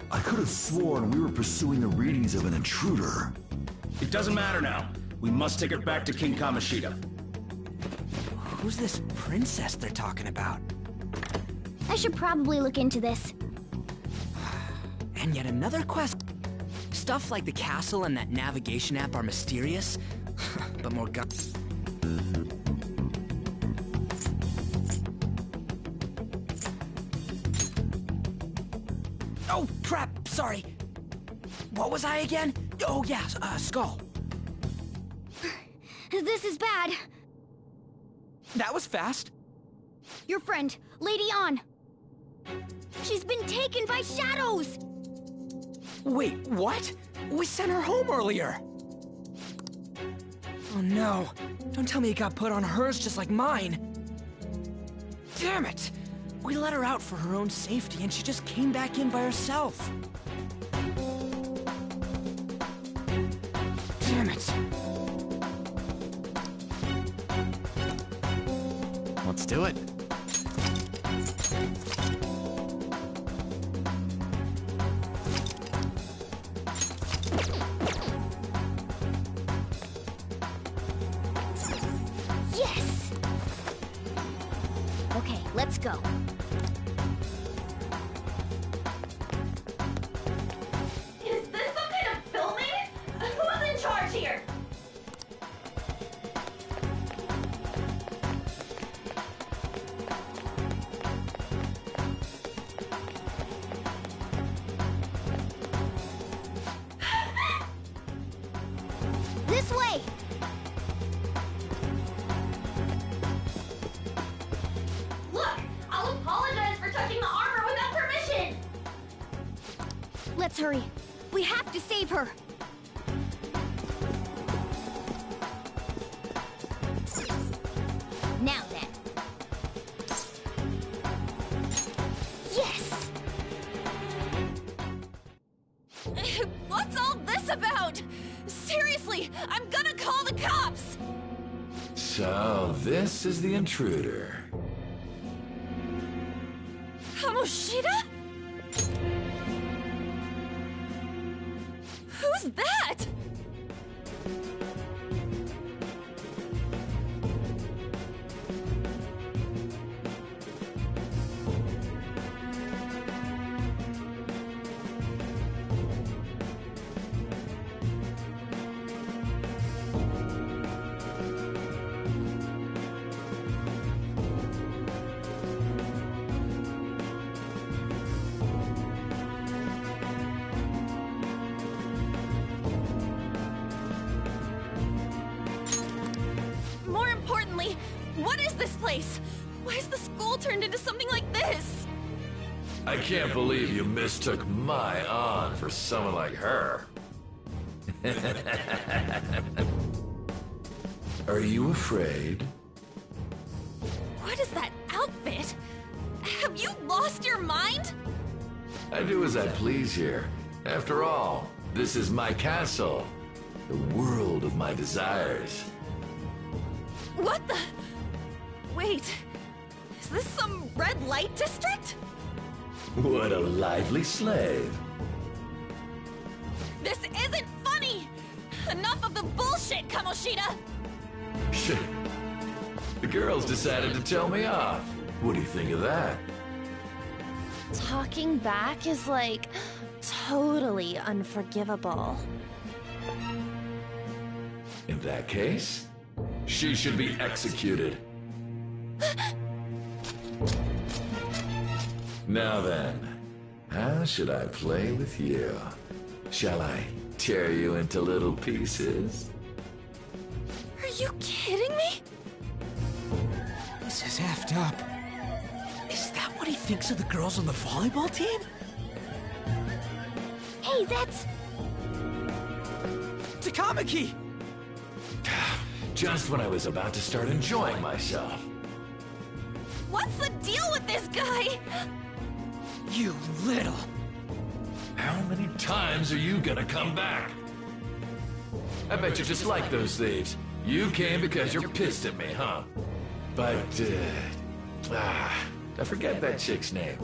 I could have sworn we were pursuing the readings of an intruder. It doesn't matter now. We must take her back to King Kamoshida. Who's this princess they're talking about? I should probably look into this. And yet another quest. Stuff like the castle and that navigation app are mysterious, but more Oh, crap! Sorry. What was I again? Oh, yeah, Skull. This is bad. That was fast. Your friend, Lady Ann. She's been taken by shadows! Wait, what? We sent her home earlier. Oh no. Don't tell me it got put on hers just like mine. Damn it! We let her out for her own safety and she just came back in by herself. Damn it. Let's do it. Yes! Okay, let's go. Is this some kind of filming? Who's in charge here? This way! Look! I'll apologize for touching the armor without permission! Let's hurry. We have to save her. Now then. Yes! What's all this about? Seriously, I'm gonna call the cops! So, this is the intruder. Kamoshida? Who's that? More importantly, what is this place? Why is the school turned into something like this? I can't believe you mistook my Ann for someone like her. Are you afraid? What is that outfit? Have you lost your mind? I do as I please here. After all, this is my castle. The world of my desires. What the? Wait, is this some red light district? What a lively slave. This isn't funny! Enough of the bullshit, Kamoshida! The girls decided to tell me off. What do you think of that? Talking back is like totally unforgivable. In that case, she should be executed. Now then, how should I play with you? Shall I tear you into little pieces? Are you kidding me? This is effed up. Is that what he thinks of the girls on the volleyball team? Hey, that's... Takamaki! Just when I was about to start enjoying myself. What's the deal with this guy? You little... How many times are you gonna come back? I bet you just like those thieves. You came because you're pissed at me, huh? But, I forget that chick's name.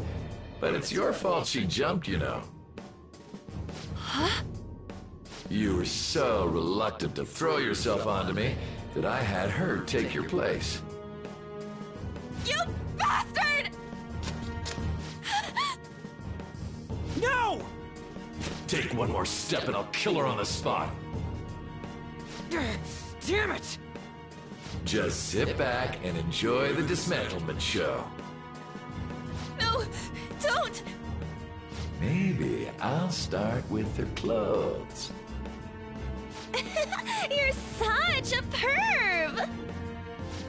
But it's your fault she jumped, you know. Huh? You were so reluctant to throw yourself onto me that I had her take your place. You bastard! No! Take one more step and I'll kill her on the spot. Damn it! Just sit back and enjoy the dismantlement show. No, don't! Maybe I'll start with her clothes. You're such a perv!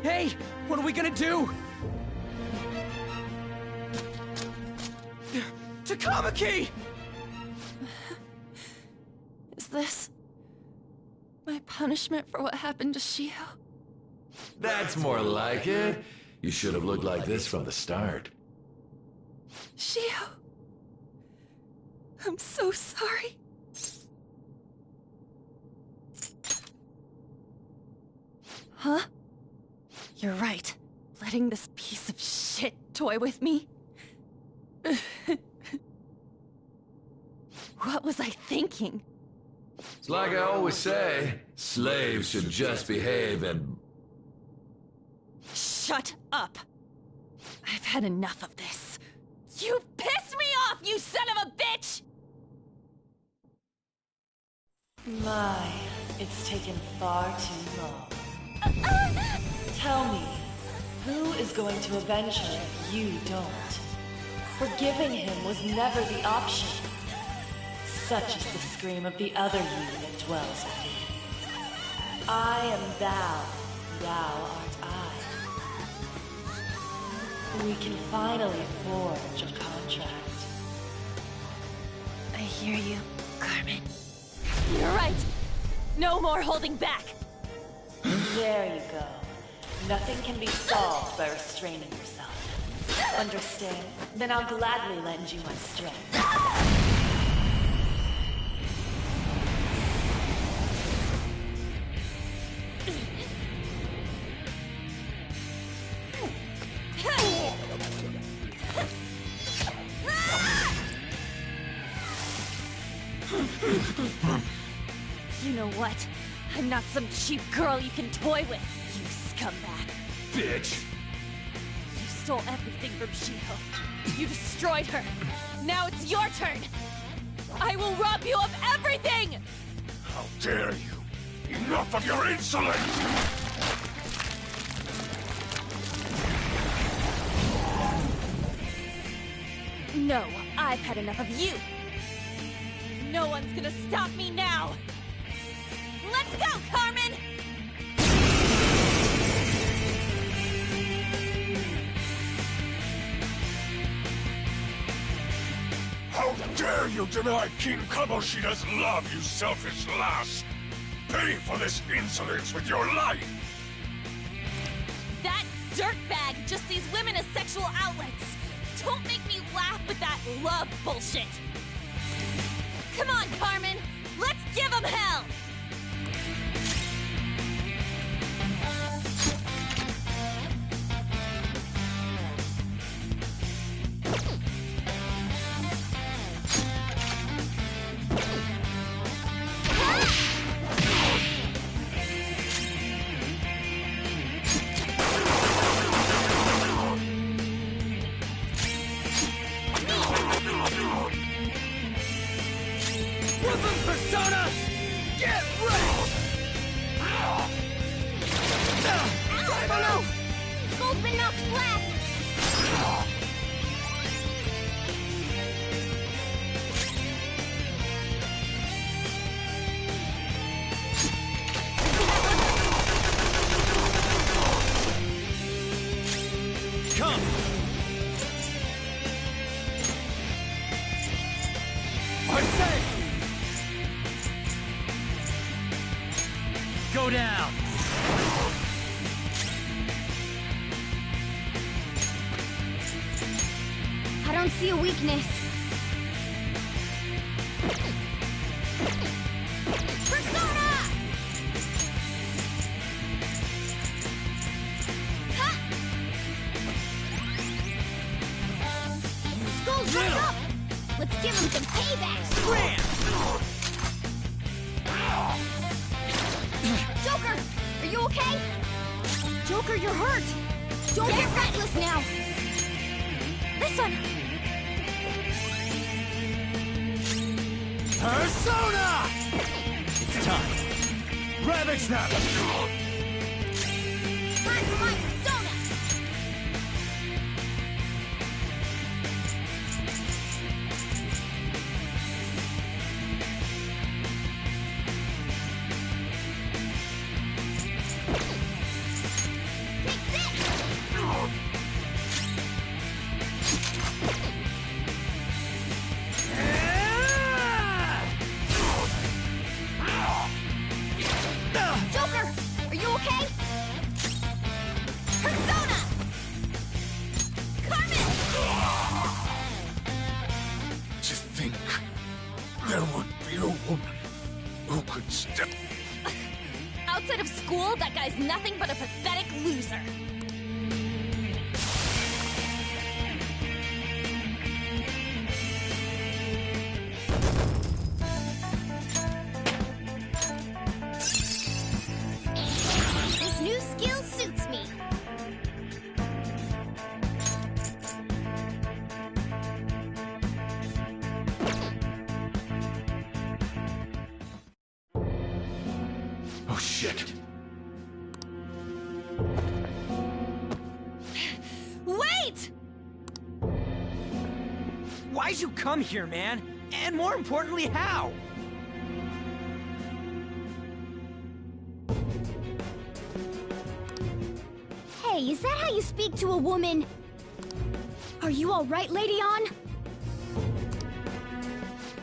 Hey, what are we gonna do? Takamaki! Is this my punishment for what happened to Shio? That's more like it. You should have looked like this from the start. Shio, I'm so sorry. Huh? You're right. Letting this piece of shit toy with me? What was I thinking? It's like I always say, slaves should just behave and... Shut up! I've had enough of this. You've pissed me off, you son of a bitch! My, it's taken far too long. Tell me, who is going to avenge her if you don't? Forgiving him was never the option. Such is the scream of the other you that dwells within. I am thou, thou art I. We can finally forge a contract. I hear you, Carmen. You're right! No more holding back! There you go. Nothing can be solved by restraining yourself. Understand? Then I'll gladly lend you my strength. You know what? I'm not some cheap girl you can toy with, you scumbag. Bitch! You stole everything from Shiho. You destroyed her. Now it's your turn. I will rob you of everything! How dare you! Enough of your insolence! No, I've had enough of you. No one's gonna stop me now. Let's go, Carmen! How dare you deny King Kamoshida's love, you selfish lass! Pay for this insolence with your life! That dirtbag just sees women as sexual outlets. Don't make me laugh with that love bullshit. Come on, Carmen! Let's give him hell! down! I don't see a weakness. Persona! Ha! Skull's right up! Let's give him some payback! Joker! Are you okay? Joker, you're hurt! Don't get reckless now! This one! Persona! It's time. Ravage them! Time for my persona! Joker, are you okay? Persona! Carmen! To think there would be a woman who could step... Outside of school, that guy's nothing but a pathetic loser. This new skill suits me. Oh shit. Wait! Why'd you come here, man? And more importantly, how? Hey, is that how you speak to a woman? Are you all right, Lady On?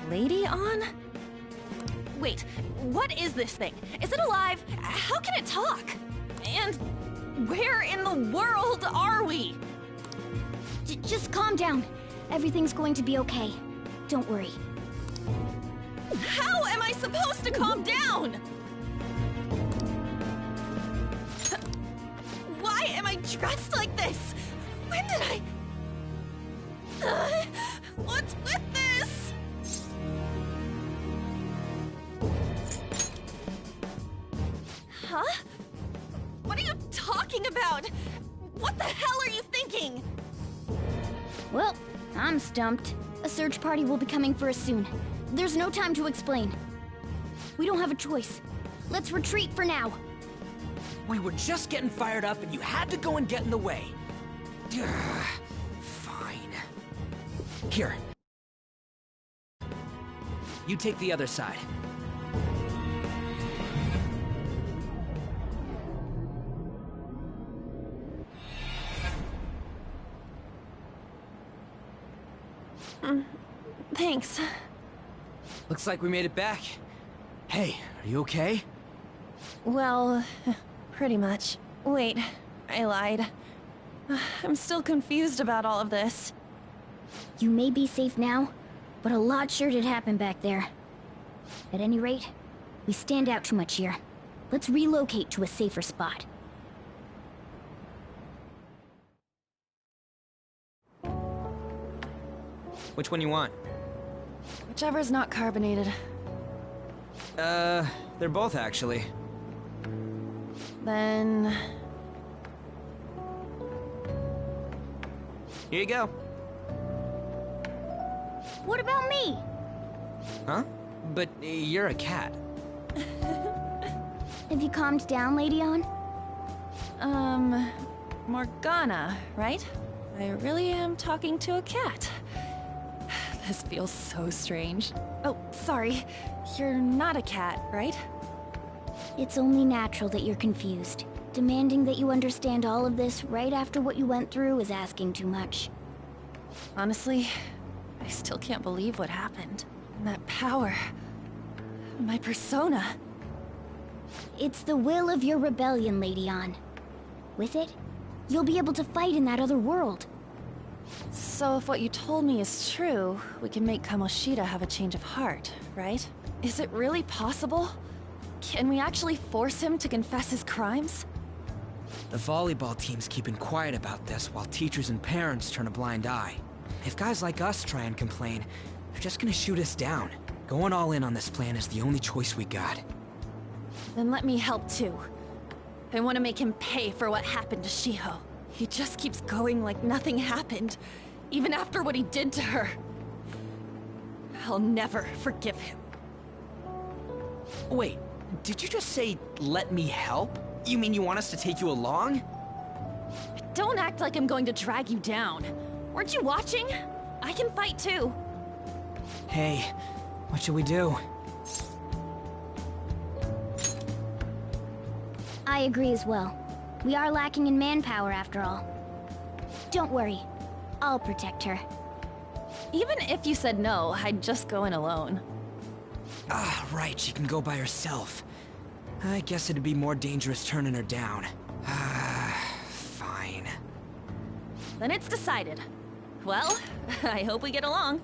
Lady On? Wait, what is this thing? Is it alive? How can it talk? And where in the world are we? Just calm down. Everything's going to be okay. Don't worry. How am I supposed to calm down? Why am I dressed like this? When did I... what's with this? Huh? What are you talking about? What the hell are you thinking? Well, I'm stumped. A search party will be coming for us soon. There's no time to explain. We don't have a choice. Let's retreat for now. We were just getting fired up and you had to go and get in the way. Fine. Here. You take the other side. Thanks. Looks like we made it back. Hey, are you okay? Well, pretty much. Wait, I lied. I'm still confused about all of this. You may be safe now, but a lot sure did happen back there. At any rate, we stand out too much here. Let's relocate to a safer spot. Which one you want? Whichever's not carbonated. They're both actually. Then... Here you go. What about me? Huh? But you're a cat. Have you calmed down, Lady On? Morgana, right? I really am talking to a cat. This feels so strange. Oh, sorry. You're not a cat, right? It's only natural that you're confused. Demanding that you understand all of this right after what you went through is asking too much. Honestly, I still can't believe what happened. And that power. My persona. It's the will of your rebellion, Lady Ann. With it, you'll be able to fight in that other world. So if what you told me is true, we can make Kamoshida have a change of heart, right? Is it really possible? Can we actually force him to confess his crimes? The volleyball team's keeping quiet about this while teachers and parents turn a blind eye. If guys like us try and complain, they're just gonna shoot us down. Going all in on this plan is the only choice we got. Then let me help too. I want to make him pay for what happened to Shiho. He just keeps going like nothing happened, even after what he did to her. I'll never forgive him. Wait, did you just say, let me help? You mean you want us to take you along? Don't act like I'm going to drag you down. Weren't you watching? I can fight too. Hey, what should we do? I agree as well. We are lacking in manpower after all. Don't worry. I'll protect her. Even if you said no, I'd just go in alone. Ah, right, she can go by herself. I guess it'd be more dangerous turning her down. Fine. Then it's decided. Well, I hope we get along.